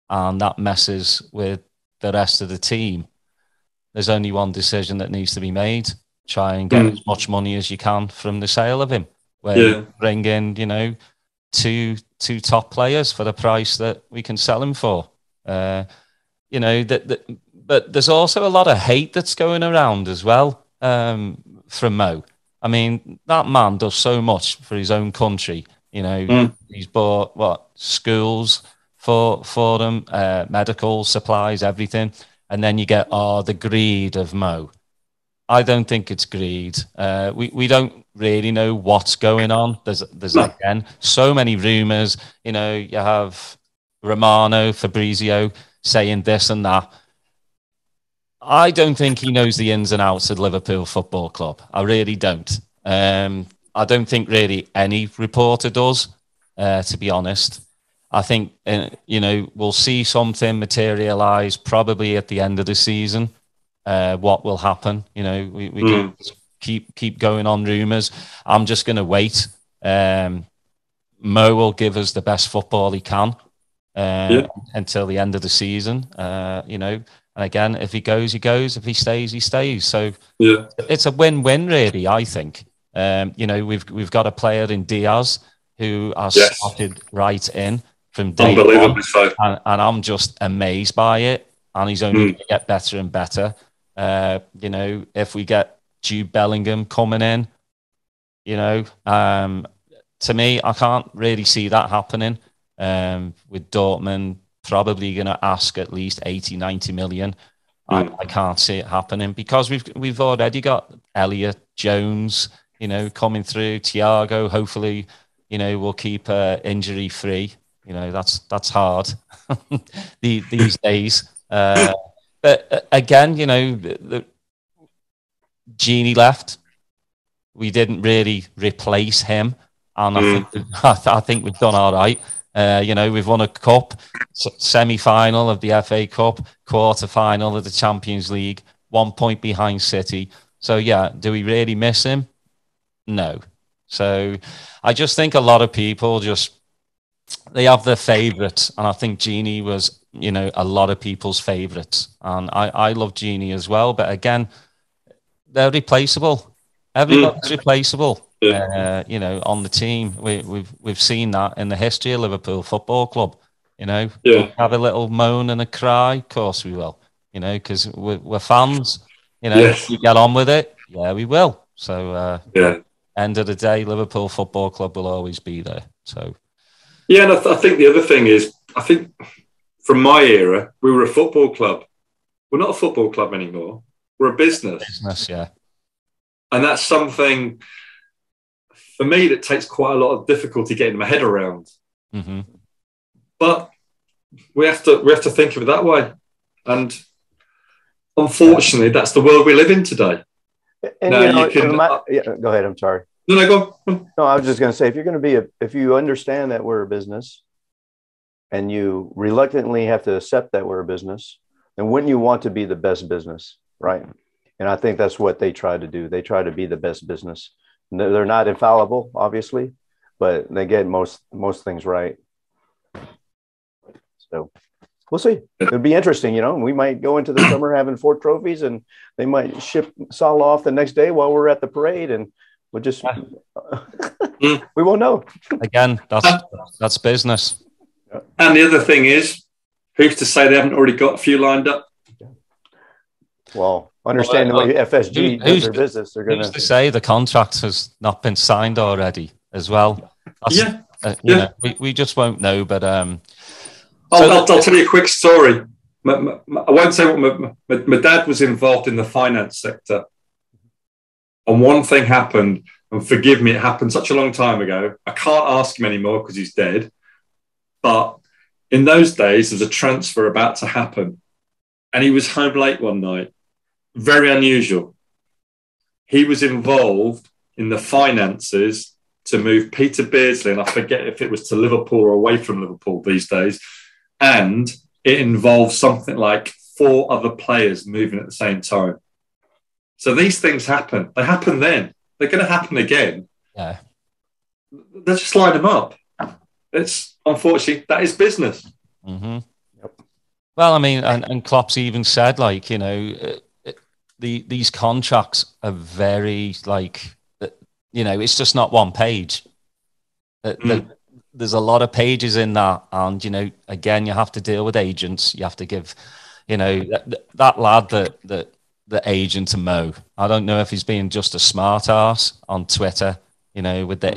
[SPEAKER 1] and that messes with the rest of the team, there's only one decision that needs to be made: try and get as much money as you can from the sale of him. Where you bring in, two top players for the price that we can sell him for. But there's also a lot of hate that's going around as well from Mo. I mean, that man does so much for his own country. He's bought schools for them, medical supplies, everything, and then you get the greed of Mo. I don't think it's greed. We don't really know what's going on. There's again so many rumours. You have Romano, Fabrizio saying this and that. I don't think he knows the ins and outs of Liverpool Football Club. I really don't. I don't think really any reporter does, to be honest. I think, we'll see something materialise probably at the end of the season. What will happen? We can keep going on rumours. I'm just going to wait. Mo will give us the best football he can until the end of the season, And again, if he goes, he goes. If he stays, he stays. So it's a win-win, really, I think. We've got a player in Diaz who has slotted right in from day one. So. And I'm just amazed by it. And he's only going to get better and better. If we get Jude Bellingham coming in, to me, I can't really see that happening. With Dortmund probably going to ask at least 80, 90 million. I can't see it happening because we've already got Elliott, Jones, coming through, Thiago. Hopefully, we'll keep injury free. That's hard these days. But again, the Genie left. We didn't really replace him, and I think we've done all right. We've won a cup, semi-final of the FA Cup, quarter-final of the Champions League, 1 point behind City. So, yeah, do we really miss him? No. So I just think a lot of people they have their favourites. And I think Genie was, a lot of people's favourites. And I love Genie as well. But again, they're replaceable. Everybody's replaceable. On the team, we've seen that in the history of Liverpool Football Club. We'll have a little moan and a cry. Of course we will. Because we're fans. If we get on with it, yeah, we will. So end of the day, Liverpool Football Club will always be there. So
[SPEAKER 2] and I think the other thing is, I think from my era, we were a football club. We're not a football club anymore. We're a business. And that's something, for me, that takes quite a lot of difficulty getting my head around. Mm-hmm. But we have to think of it that way. And unfortunately, that's the world we live in today.
[SPEAKER 3] And
[SPEAKER 2] now,
[SPEAKER 3] go ahead. I'm sorry.
[SPEAKER 2] No, go on.
[SPEAKER 3] No, I was just going to say, if you understand that we're a business and you reluctantly have to accept that we're a business, then wouldn't you want to be the best business, right? And I think that's what they try to do. They try to be the best business. They're not infallible, obviously, but they get most things right. So we'll see. It'll be interesting, we might go into the summer having 4 trophies, and they might ship Salah off the next day while we're at the parade, and we'll just we won't know.
[SPEAKER 1] Again, that's business.
[SPEAKER 2] And the other thing is, who's to say they haven't already got a few lined up?
[SPEAKER 3] Well, understanding the way FSG does their business, they're going
[SPEAKER 1] to say the contract has not been signed already as well. We just won't know. But
[SPEAKER 2] I'll tell you a quick story. I won't say what my dad was involved in the finance sector, and one thing happened. And forgive me, it happened such a long time ago. I can't ask him anymore because he's dead. But in those days, there's a transfer about to happen, and he was home late one night. Very unusual. He was involved in the finances to move Peter Beardsley, and I forget if it was to Liverpool or away from Liverpool these days, and it involved something like 4 other players moving at the same time. So these things happen. They happen then. They're going to happen again.
[SPEAKER 1] Yeah.
[SPEAKER 2] Let's just line them up. It's unfortunately, that is business.
[SPEAKER 1] Mm-hmm. Yep. Well, I mean, and Klopp's even said, these contracts are very, it's just not one page. There's a lot of pages in that. And, again, you have to deal with agents. You have to give, that lad the agent to Mo. I don't know if he's being just a smart ass on Twitter, with the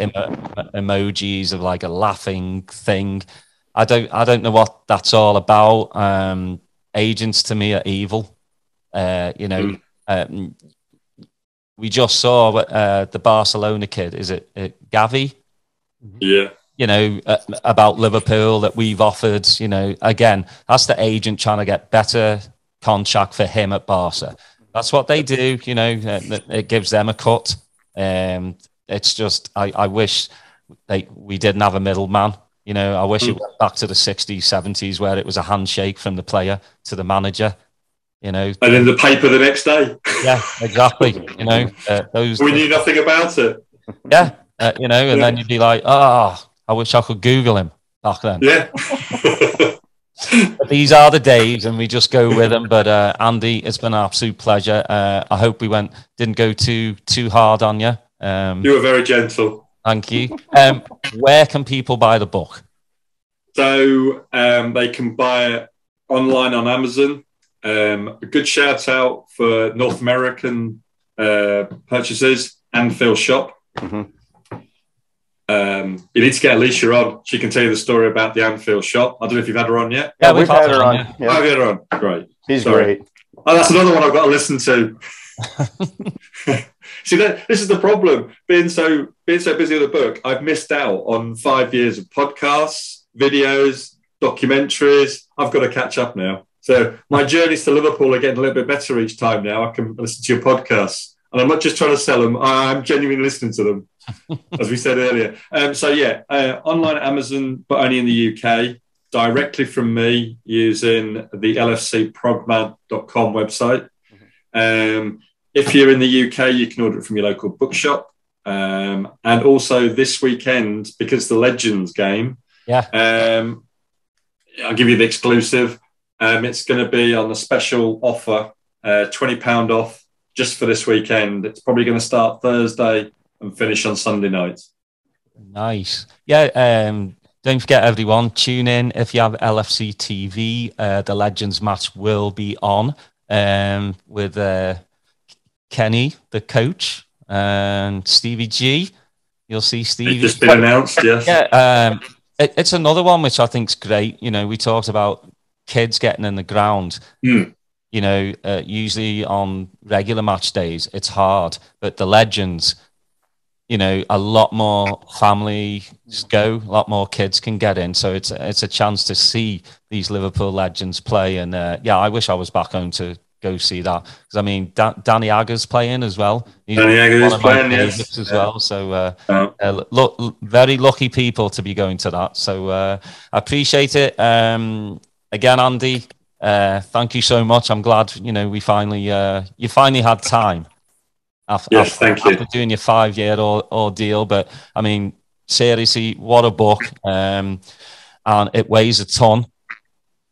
[SPEAKER 1] emojis of like a laughing thing. I don't know what that's all about. Agents to me are evil. We just saw the Barcelona kid. Is it Gavi?
[SPEAKER 2] Yeah.
[SPEAKER 1] About Liverpool that we've offered. Again, that's the agent trying to get better contract for him at Barca. That's what they do. It gives them a cut. It's just I wish we didn't have a middleman. I wish it went back to the 60s, 70s where it was a handshake from the player to the manager. And
[SPEAKER 2] in the paper the next day.
[SPEAKER 1] Yeah, exactly.
[SPEAKER 2] We knew nothing about it.
[SPEAKER 1] Yeah, and then you'd be like, I wish I could Google him back then.
[SPEAKER 2] Yeah.
[SPEAKER 1] But these are the days, and we just go with them. But Andy, it's been an absolute pleasure. I hope we didn't go too hard on you.
[SPEAKER 2] You were very gentle.
[SPEAKER 1] Thank you. Where can people buy the book?
[SPEAKER 2] So they can buy it online on Amazon. A good shout out for North American purchases, Anfield Shop.
[SPEAKER 3] Mm-hmm.
[SPEAKER 2] You need to get Alicia on. She can tell you the story about the Anfield Shop. I don't know if you've had her on yet.
[SPEAKER 3] Yeah, we've had her on.
[SPEAKER 2] Yeah. Oh, have you had her on? Great.
[SPEAKER 3] She's great.
[SPEAKER 2] Oh, that's another one I've got to listen to. See, this is the problem. Being so busy with the book, I've missed out on 5 years of podcasts, videos, documentaries. I've got to catch up now. So my journeys to Liverpool are getting a little bit better each time now. I can listen to your podcasts. And I'm not just trying to sell them. I'm genuinely listening to them, as we said earlier. Online at Amazon, but only in the UK, directly from me using the lfcprogman.com website. If you're in the UK, you can order it from your local bookshop. And also this weekend, because the Legends game, I'll give you the exclusive. It's going to be on a special offer, £20 off. Just for this weekend. It's probably going to start Thursday and finish on Sunday night.
[SPEAKER 1] Nice. Yeah, don't forget, everyone, tune in if you have LFC TV. The Legends match will be on with Kenny, the coach, and Stevie G. You'll see Stevie.
[SPEAKER 2] It's just been announced, yes.
[SPEAKER 1] Yeah, it's another one which I think is great. We talked about kids getting in the ground. Usually on regular match days, it's hard. But the Legends, a lot more families go, a lot more kids can get in. So it's a chance to see these Liverpool legends play. And I wish I was back home to go see that. Because I mean, Danny Agger's playing as well. He's
[SPEAKER 2] Danny Agger is playing,
[SPEAKER 1] yes, as well. So look, very lucky people to be going to that. So I appreciate it. Again, Andy, thank you so much. I'm glad we finally you finally had time. After doing your 5-year ordeal, but I mean, seriously, what a book, and it weighs a ton.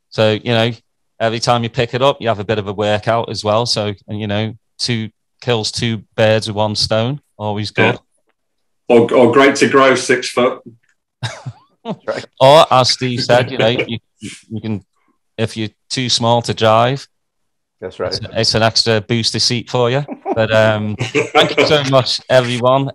[SPEAKER 1] So every time you pick it up, you have a bit of a workout as well. So 2 kills 2 birds with 1 stone. Always good.
[SPEAKER 2] Yeah. Or great to grow 6 foot.
[SPEAKER 3] Right.
[SPEAKER 1] Or as Steve said, you can, if you're too small to drive.
[SPEAKER 3] That's right.
[SPEAKER 1] It's an extra booster seat for you. But thank you so much, everyone.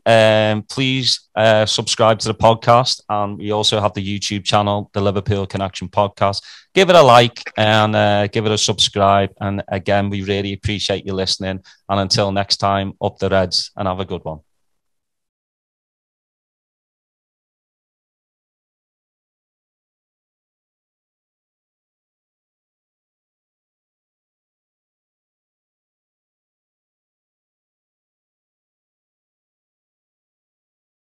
[SPEAKER 1] Please subscribe to the podcast. And we also have the YouTube channel, the Liverpool Connection Podcast. Give it a like and give it a subscribe. And again, we really appreciate you listening. And until next time, up the Reds and have a good one.